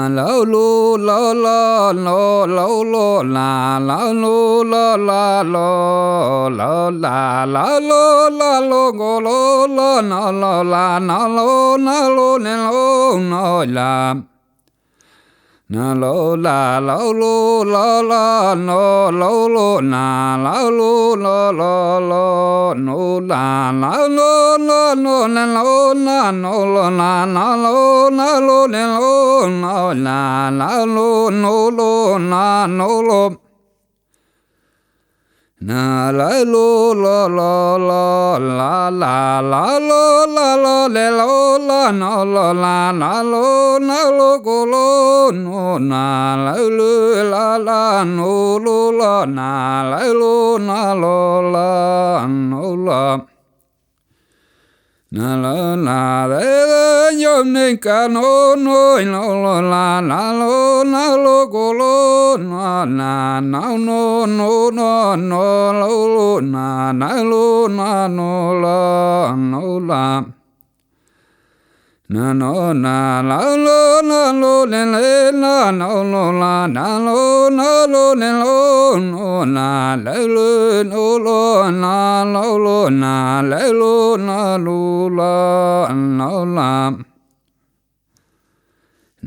lo lo lo lo lo lo lo la la lo la la lo lo la la lo la lo go lo lo na lo la na lo na lo ne lo no la na lo la lo lo la la no lo lo na la lo lo lo lo no la na lo no no na lo na no lo na na lo na lo ne lo no la na lo no lo na no lo na la lo lo lo lo la la la lo la lo le lo la no lo la na lo go lo no na la lo la la no lo la na la lo na lo la no la na la na de yo ne ka no no lo la na lo go lo na na no no no no lo na lo na no la no la na no na la lo na lo le le na no lo la na lo le lo no na le lo no lo na lo na le lo na lo la no la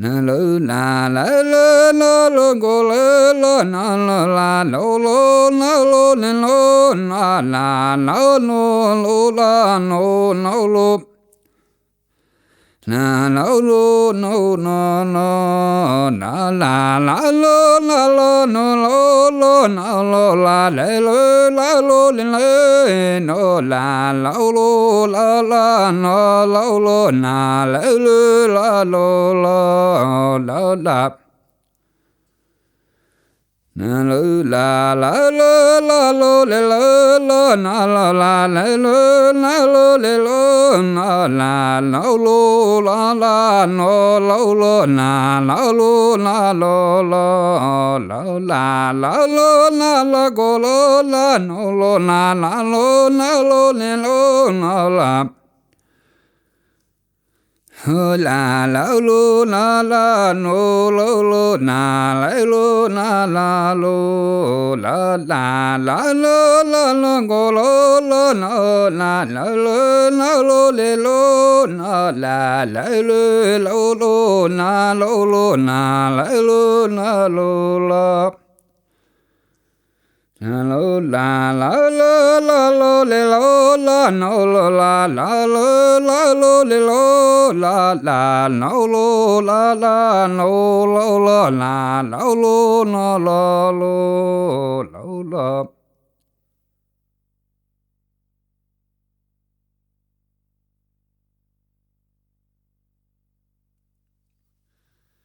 na lo la la la la lo go la la na la la lo lo na lo le lo na la no no lo la no no lo na no lo no no no na la la lo na lo no lo lo na lo la le lo la lo le no la lo la la no lo na le lo la lo la la na lo la la lo la lo le lo na lo la le lo na lo le lo na la no lo la la no lo na lo na lo la la lo na la go lo la no lo na lo le lo na la la la lo na la no lo na lo na la lo la la lo go lo no na lo le lo na la lo na lo na lo la na lo la lo le lo la no lo la lo le lo la no lo la no lo la lo no lo la